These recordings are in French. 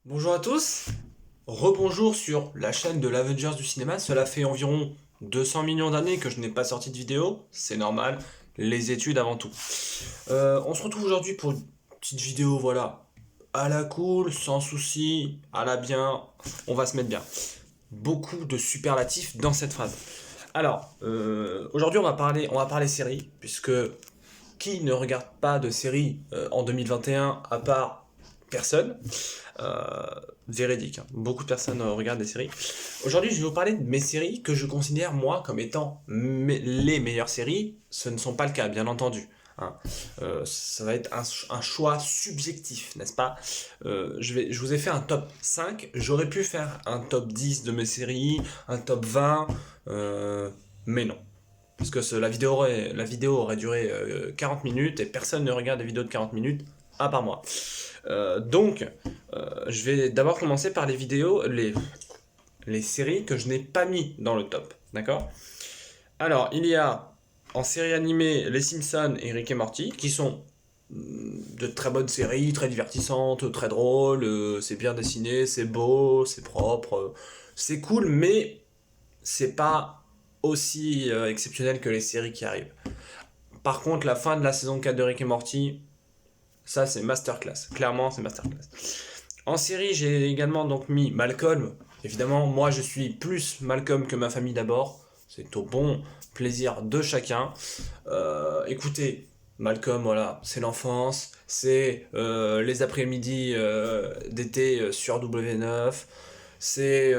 Bonjour à tous, rebonjour sur la chaîne de l'Avengers du cinéma. Cela fait environ 200 millions d'années que je n'ai pas sorti de vidéo, c'est normal, les études avant tout. On se retrouve aujourd'hui pour une petite vidéo, voilà, à la cool, sans souci, à la bien, on va se mettre bien. Beaucoup de superlatifs dans cette phrase. Alors, aujourd'hui on va parler séries, puisque qui ne regarde pas de séries en 2021 à part personne. Euh, Véridique, hein. Beaucoup de personnes regardent des séries. Aujourd'hui, je vais vous parler de mes séries que je considère, moi, comme étant les meilleures séries. Ce ne sont pas le cas, bien entendu, hein. Ça va être un choix subjectif, n'est-ce pas? Je vous ai fait un top 5. J'aurais pu faire un top 10 de mes séries, un top 20, mais non. Parce que la vidéo aurait duré 40 minutes et personne ne regarde des vidéos de 40 minutes, à part moi. Donc, je vais d'abord commencer par les séries que je n'ai pas mis dans le top. D'accord? Alors, il y a en série animée Les Simpsons et Rick et Morty, qui sont de très bonnes séries, très divertissantes, très drôles, c'est bien dessiné, c'est beau, c'est propre, c'est cool, mais c'est pas aussi exceptionnel que les séries qui arrivent. Par contre, la fin de la saison 4 de Rick et Morty, ça c'est masterclass. Clairement, c'est masterclass. En série, j'ai également donc mis Malcolm. Évidemment, moi je suis plus Malcolm que ma famille d'abord. C'est au bon plaisir de chacun. Écoutez, Malcolm, voilà, c'est l'enfance, c'est les après-midi d'été sur W9, c'était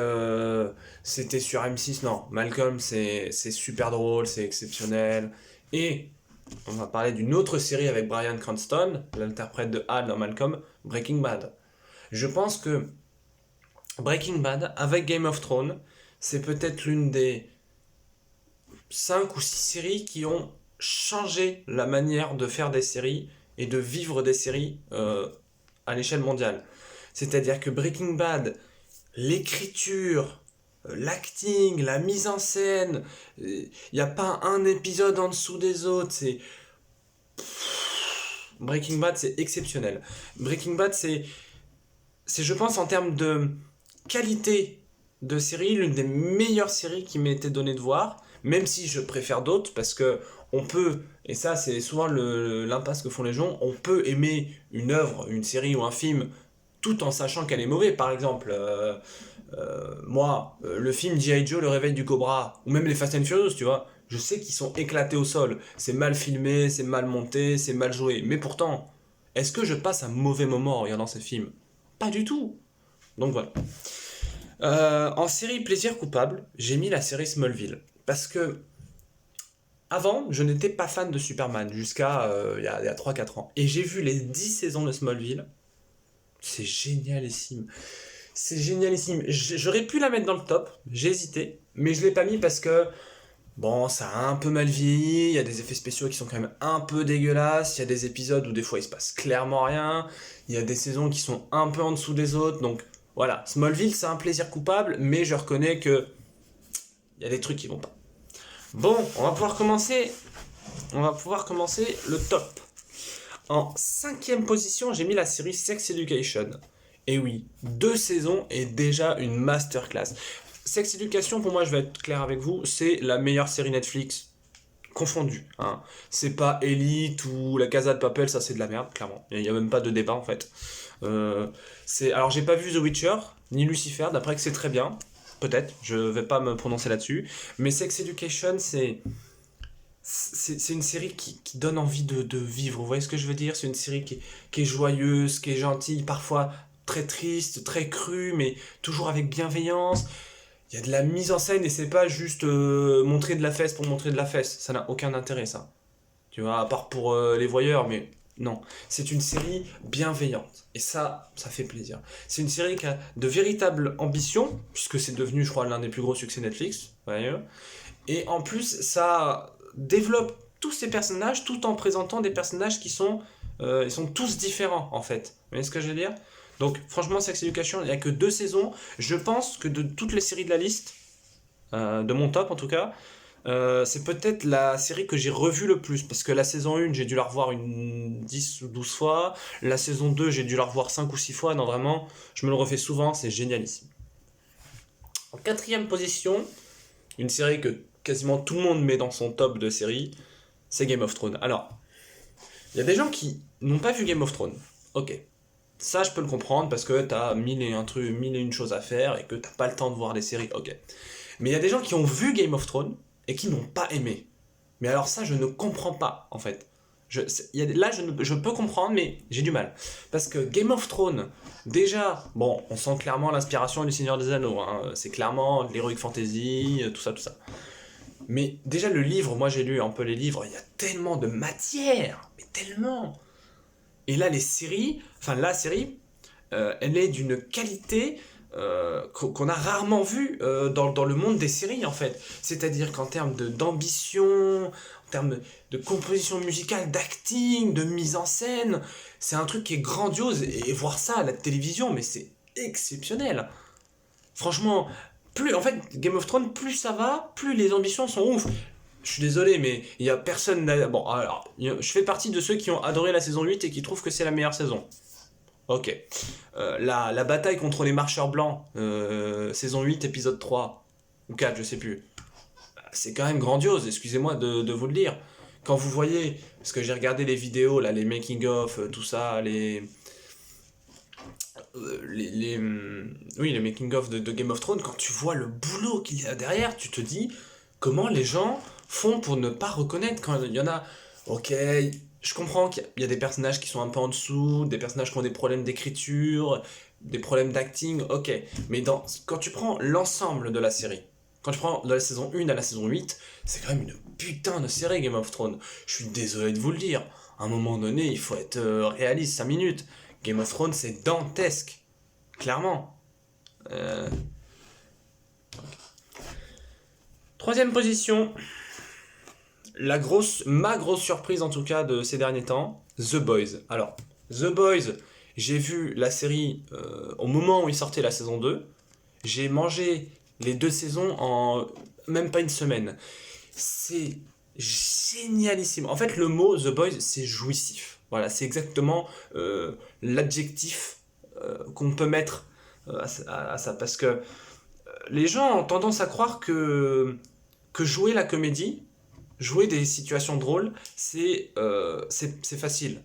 sur M6. Non, Malcolm, c'est super drôle, c'est exceptionnel. Et on va parler d'une autre série avec Bryan Cranston, l'interprète de Hal dans Malcolm, Breaking Bad. Je pense que Breaking Bad, avec Game of Thrones, c'est peut-être l'une des 5 ou 6 séries qui ont changé la manière de faire des séries et de vivre des séries à l'échelle mondiale. C'est-à-dire que Breaking Bad, l'écriture, l'acting, la mise en scène, il n'y a pas un épisode en dessous des autres, Breaking Bad, c'est exceptionnel. Breaking Bad, c'est, je pense, en termes de qualité de série, l'une des meilleures séries qui m'ait été donnée de voir, même si je préfère d'autres, parce que on peut, et ça c'est souvent l'impasse que font les gens, on peut aimer une œuvre, une série ou un film, tout en sachant qu'elle est mauvaise. Par exemple, moi, le film G.I. Joe, Le Réveil du Cobra, ou même les Fast and Furious, tu vois, je sais qu'ils sont éclatés au sol. C'est mal filmé, c'est mal monté, c'est mal joué. Mais pourtant, est-ce que je passe un mauvais moment en regardant ces films? Pas du tout. Donc voilà. En série plaisir coupable, j'ai mis la série Smallville. Parce que avant, je n'étais pas fan de Superman jusqu'à il y a 3-4 ans. Et j'ai vu les 10 saisons de Smallville. C'est génialissime. C'est génialissime. J'aurais pu la mettre dans le top, j'ai hésité, mais je l'ai pas mis parce que bon, ça a un peu mal vieilli, il y a des effets spéciaux qui sont quand même un peu dégueulasses, il y a des épisodes où des fois il se passe clairement rien, il y a des saisons qui sont un peu en dessous des autres, donc voilà, Smallville c'est un plaisir coupable, mais je reconnais que il y a des trucs qui vont pas. Bon, on va pouvoir commencer le top. En cinquième position, j'ai mis la série Sex Education. Et oui, 2 saisons et déjà une masterclass. Sex Education, pour moi, je vais être clair avec vous, c'est la meilleure série Netflix confondue, hein. C'est pas Elite ou La Casa de Papel, ça c'est de la merde, clairement. Il n'y a même pas de débat en fait. Alors j'ai pas vu The Witcher, ni Lucifer, d'après que c'est très bien. Peut-être, je vais pas me prononcer là-dessus. Mais Sex Education, c'est une série qui donne envie de vivre. Vous voyez ce que je veux dire? C'est une série qui est joyeuse, qui est gentille, parfois très triste, très crue, mais toujours avec bienveillance. Il y a de la mise en scène et c'est pas juste montrer de la fesse pour montrer de la fesse. Ça n'a aucun intérêt, ça. Tu vois, à part pour les voyeurs, mais non. C'est une série bienveillante. Et ça fait plaisir. C'est une série qui a de véritables ambitions, puisque c'est devenu, je crois, l'un des plus gros succès Netflix. Vous voyez. Et en plus, ça développe tous ces personnages tout en présentant des personnages ils sont tous différents en fait. Vous voyez ce que je veux dire? Donc franchement, Sex Education, il n'y a que 2 saisons. Je pense que de toutes les séries de la liste, de mon top en tout cas, C'est peut-être la série que j'ai revue le plus, parce que la saison 1, j'ai dû la revoir une 10 ou 12 fois. La saison 2, j'ai dû la revoir 5 ou 6 fois. Non, vraiment, je me le refais souvent, c'est génialissime. En quatrième position, une série que quasiment tout le monde met dans son top de séries, c'est Game of Thrones. Alors, il y a des gens qui n'ont pas vu Game of Thrones. Ok. Ça, je peux le comprendre parce que t'as mille et un trucs, mille et une choses à faire et que t'as pas le temps de voir des séries. Ok. Mais il y a des gens qui ont vu Game of Thrones et qui n'ont pas aimé. Mais alors ça, je ne comprends pas, en fait. Là, je peux comprendre, mais j'ai du mal. Parce que Game of Thrones, déjà, bon, on sent clairement l'inspiration du Seigneur des Anneaux. Hein. C'est clairement de l'heroic fantasy, tout ça, tout ça. Mais déjà, le livre, moi j'ai lu un peu les livres, il y a tellement de matière, mais tellement. Et là, les séries, enfin la série, elle est d'une qualité qu'on a rarement vue dans le monde des séries en fait. C'est-à-dire qu'en termes d'ambition, en termes de composition musicale, d'acting, de mise en scène, c'est un truc qui est grandiose. Et voir ça à la télévision, mais c'est exceptionnel. Franchement, plus en fait Game of Thrones, plus ça va, plus les ambitions sont ouf. Je suis désolé, mais il y a personne. Bon, alors, je fais partie de ceux qui ont adoré la saison 8 et qui trouvent que c'est la meilleure saison. Ok. La bataille contre les marcheurs blancs, saison 8, épisode 3, ou 4, je sais plus. C'est quand même grandiose, excusez-moi de vous le dire. Quand vous voyez, parce que j'ai regardé les vidéos, là, les making-of, tout ça, oui, les making-of de Game of Thrones, quand tu vois le boulot qu'il y a derrière, tu te dis comment les gens font pour ne pas reconnaître quand il y en a. Ok, je comprends qu'il y a des personnages qui sont un peu en dessous, des personnages qui ont des problèmes d'écriture, des problèmes d'acting, ok. Mais quand tu prends l'ensemble de la série, quand tu prends de la saison 1 à la saison 8, c'est quand même une putain de série Game of Thrones. Je suis désolé de vous le dire. À un moment donné, il faut être réaliste, 5 minutes. Game of Thrones, c'est dantesque. Clairement. Euh, Troisième position, ma grosse surprise en tout cas de ces derniers temps, The Boys. Alors, The Boys, j'ai vu la série au moment où il sortait la saison 2. J'ai mangé les 2 saisons en même pas une semaine. C'est génialissime. En fait, le mot The Boys, c'est jouissif. Voilà, c'est exactement l'adjectif qu'on peut mettre à ça. Parce que les gens ont tendance à croire que jouer la comédie, jouer des situations drôles, c'est facile.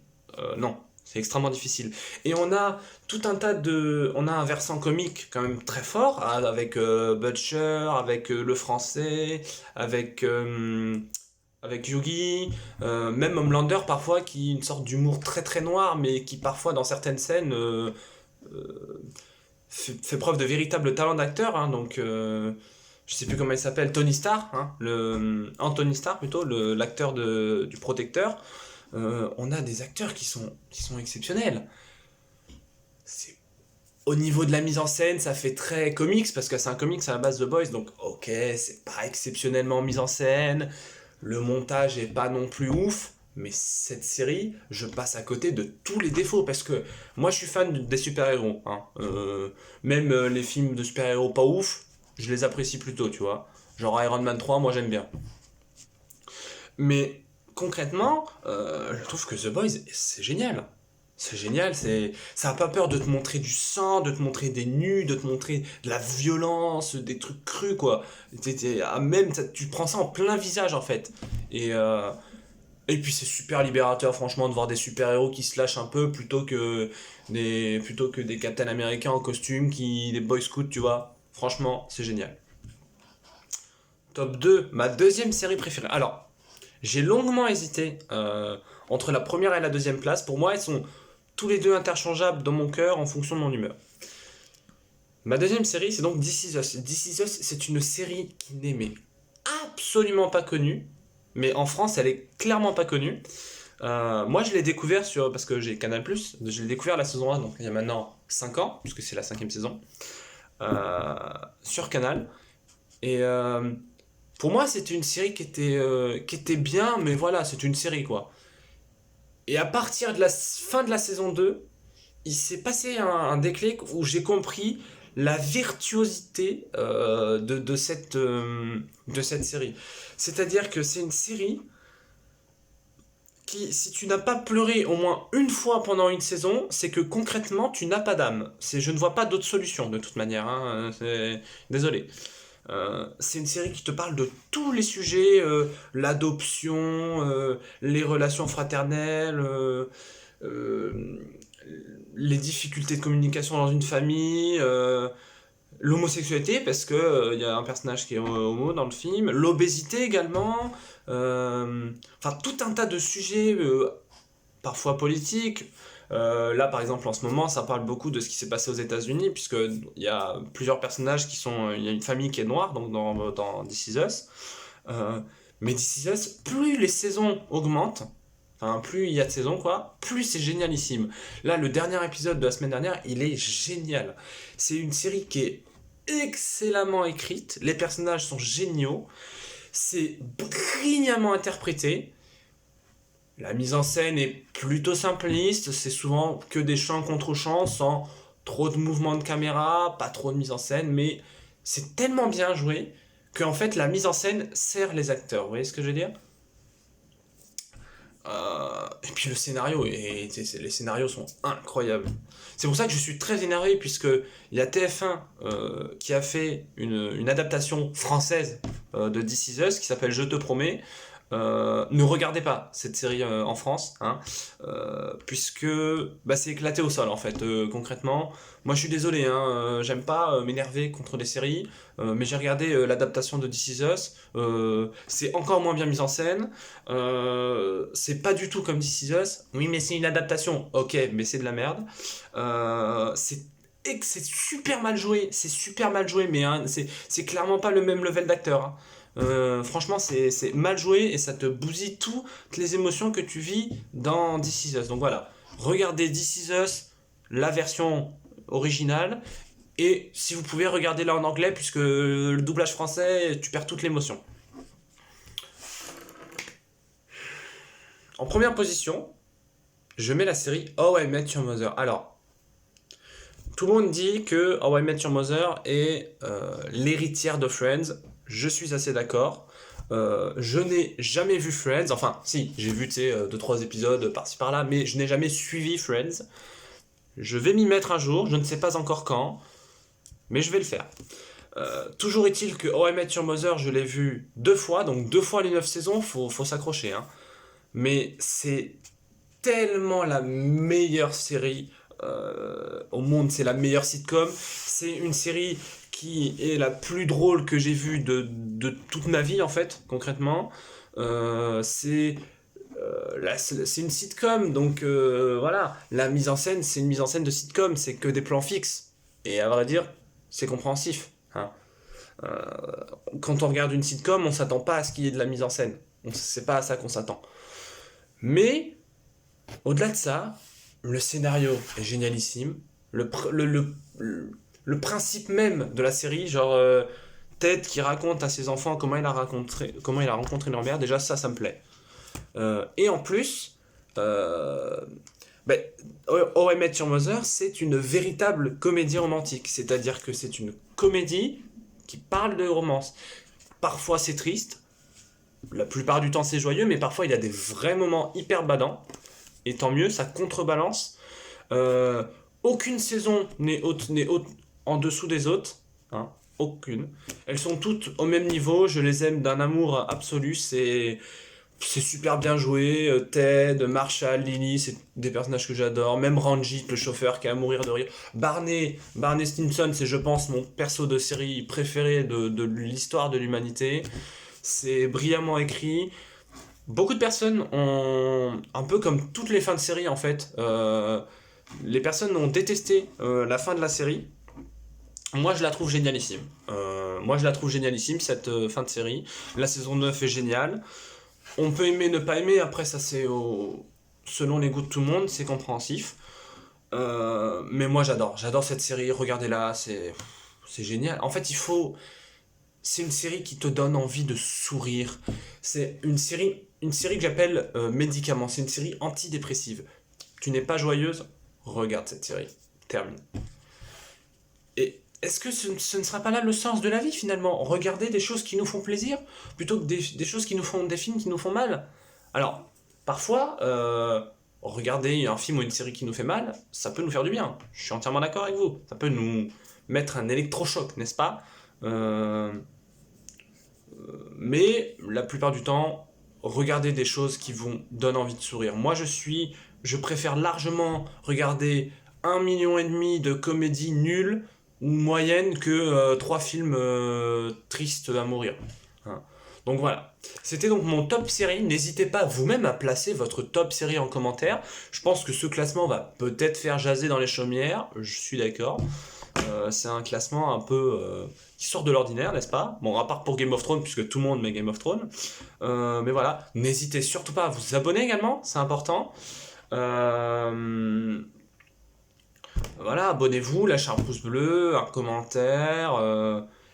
Non, c'est extrêmement difficile. Et on a tout un tas de... On a un versant comique quand même très fort, hein, avec Butcher, avec le français, avec Yugi, même Homelander parfois, qui a une sorte d'humour très très noir, mais qui parfois dans certaines scènes fait preuve de véritable talent d'acteur. Hein, donc je sais plus comment il s'appelle, Tony Starr, hein, Anthony Starr plutôt, l'acteur du Protecteur. On a des acteurs qui sont exceptionnels. C'est au niveau de la mise en scène, ça fait très comics parce que c'est un comics à la base de Boys, donc ok, c'est pas exceptionnellement mis en scène, le montage est pas non plus ouf, mais cette série, je passe à côté de tous les défauts parce que moi je suis fan des super-héros, hein. Même les films de super-héros pas ouf, je les apprécie plutôt, tu vois. Genre Iron Man 3, moi j'aime bien. Mais concrètement, je trouve que The Boys, c'est génial. C'est génial, ça a pas peur de te montrer du sang, de te montrer des nus, de te montrer de la violence, des trucs crus, quoi. Même, tu prends ça en plein visage, en fait. Et, euh, et puis c'est super libérateur, franchement, de voir des super-héros qui se lâchent un peu plutôt que des Captain Américains en costume, des Boy Scouts, tu vois. Franchement, c'est génial. Top 2, ma deuxième série préférée. Alors, j'ai longuement hésité entre la première et la deuxième place. Pour moi, ils sont tous les deux interchangeables dans mon cœur en fonction de mon humeur. Ma deuxième série, c'est donc This Is Us. This Is Us, c'est une série qui n'est mais absolument pas connue. Mais en France, elle est clairement pas connue. Moi, je l'ai découvert parce que j'ai Canal+. Je l'ai découvert la saison 1, donc il y a maintenant 5 ans, puisque c'est la cinquième saison, sur Canal. Et pour moi, c'était une série qui était bien, mais voilà, c'est une série, quoi. Et à partir de la fin de la saison 2, il s'est passé un déclic où j'ai compris la virtuosité de cette série. C'est-à-dire que c'est une série qui, si tu n'as pas pleuré au moins une fois pendant une saison, c'est que concrètement, tu n'as pas d'âme. Je ne vois pas d'autre solution de toute manière. Hein, désolé. C'est une série qui te parle de tous les sujets, l'adoption, les relations fraternelles, euh, les difficultés de communication dans une famille, l'homosexualité, parce que y a un personnage qui est homo dans le film, l'obésité également, enfin tout un tas de sujets, parfois politiques. Là, par exemple, en ce moment, ça parle beaucoup de ce qui s'est passé aux États-Unis, puisqu'il y a plusieurs personnages qui sont. Il y a une famille qui est noire, donc dans This Is Us. Mais This Is Us, plus les saisons augmentent, enfin, plus il y a de saisons, quoi, plus c'est génialissime. Là, le dernier épisode de la semaine dernière, il est génial. C'est une série qui est excellemment écrite, les personnages sont géniaux, c'est brillamment interprété. La mise en scène est plutôt simpliste, c'est souvent que des champs contre champs, sans trop de mouvements de caméra, pas trop de mise en scène, mais c'est tellement bien joué qu'en fait la mise en scène sert les acteurs, vous voyez ce que je veux dire? Et puis le scénario, les scénarios sont incroyables. C'est pour ça que je suis très énervé, puisque il y a TF1 qui a fait une adaptation française de This Is Us qui s'appelle Je te promets. Ne regardez pas cette série en France, hein, puisque bah, c'est éclaté au sol en fait, concrètement. Moi je suis désolé, hein, j'aime pas m'énerver contre des séries, mais j'ai regardé l'adaptation de This Is Us, c'est encore moins bien mis en scène, c'est pas du tout comme This Is Us. Oui, mais c'est une adaptation, ok, mais c'est de la merde. C'est super mal joué, mais hein, c'est clairement pas le même level d'acteur. Hein. Franchement, c'est mal joué et ça te bousille toutes les émotions que tu vis dans This Is Us. Donc voilà, regardez This Is Us, la version originale, et si vous pouvez, regardez-la en anglais, puisque le doublage français, tu perds toute l'émotion. En première position, je mets la série How I Met Your Mother. Alors, tout le monde dit que How I Met Your Mother est l'héritière de Friends. Je suis assez d'accord. Je n'ai jamais vu Friends. Enfin, si, j'ai vu 2-3 épisodes par-ci par-là, mais je n'ai jamais suivi Friends. Je vais m'y mettre un jour, je ne sais pas encore quand, mais je vais le faire. Toujours est-il que How I Met Your Mother, je l'ai vu 2 fois, donc 2 fois les 9 saisons, faut s'accrocher. Hein. Mais c'est tellement la meilleure série au monde, c'est la meilleure sitcom. C'est une série qui est la plus drôle que j'ai vue de toute ma vie, en fait, concrètement. C'est une sitcom, donc voilà. La mise en scène, c'est une mise en scène de sitcom, c'est que des plans fixes. Et à vrai dire, c'est compréhensif. Hein. Euh, Quand on regarde une sitcom, on s'attend pas à ce qu'il y ait de la mise en scène. C'est pas à ça qu'on s'attend. Mais, au-delà de ça, le scénario est génialissime. Le principe même de la série, genre Ted qui raconte à ses enfants comment il a rencontré leur mère, déjà ça me plaît. Et en plus, ben, How I Met Your Mother, c'est une véritable comédie romantique. C'est-à-dire que c'est une comédie qui parle de romance. Parfois c'est triste, la plupart du temps c'est joyeux, mais parfois il y a des vrais moments hyper badants. Et tant mieux, ça contrebalance. Euh, Aucune saison n'est haute en dessous des autres. Hein, aucune. Elles sont toutes au même niveau, je les aime d'un amour absolu. C'est super bien joué. Ted, Marshall, Lily, c'est des personnages que j'adore. Même Ranjit, le chauffeur qui est à mourir de rire. Barney Stinson, c'est je pense mon perso de série préféré de l'histoire de l'humanité. C'est brillamment écrit. Beaucoup de personnes ont, un peu comme toutes les fins de série en fait, les personnes ont détesté la fin de la série. Moi je la trouve génialissime. Cette fin de série. La saison 9 est géniale. On peut aimer, ne pas aimer, après ça selon les goûts de tout le monde, c'est compréhensif. Mais moi j'adore cette série, regardez-la, c'est génial. En fait c'est une série qui te donne envie de sourire. C'est une série que j'appelle médicament, c'est une série antidépressive. Tu n'es pas joyeuse, regarde cette série, termine. Et est-ce que ce ne sera pas là le sens de la vie finalement? Regarder des choses qui nous font plaisir plutôt que des choses qui nous font, des films qui nous font mal. Alors, parfois, regarder un film ou une série qui nous fait mal, ça peut nous faire du bien. Je suis entièrement d'accord avec vous. Ça peut nous mettre un électrochoc, n'est-ce pas? Euh, mais la plupart du temps, regarder des choses qui vous donnent envie de sourire. Je préfère largement regarder 1,5 million de comédies nulles ou moyennes que 3 films tristes à mourir. Hein. Donc voilà. C'était donc mon top série. N'hésitez pas vous-même à placer votre top série en commentaire. Je pense que ce classement va peut-être faire jaser dans les chaumières. Je suis d'accord. C'est un classement un peu qui sort de l'ordinaire, n'est-ce pas? Bon, à part pour Game of Thrones, puisque tout le monde met Game of Thrones. Mais voilà, n'hésitez surtout pas à vous abonner également, c'est important. Euh, voilà, abonnez-vous, lâchez un pouce bleu, un commentaire.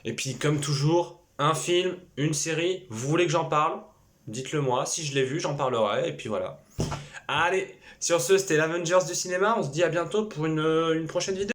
Et puis, comme toujours, un film, une série, vous voulez que j'en parle? Dites-le moi, si je l'ai vu, j'en parlerai. Et puis voilà. Allez, sur ce, c'était l'Avengers du cinéma. On se dit à bientôt pour une prochaine vidéo.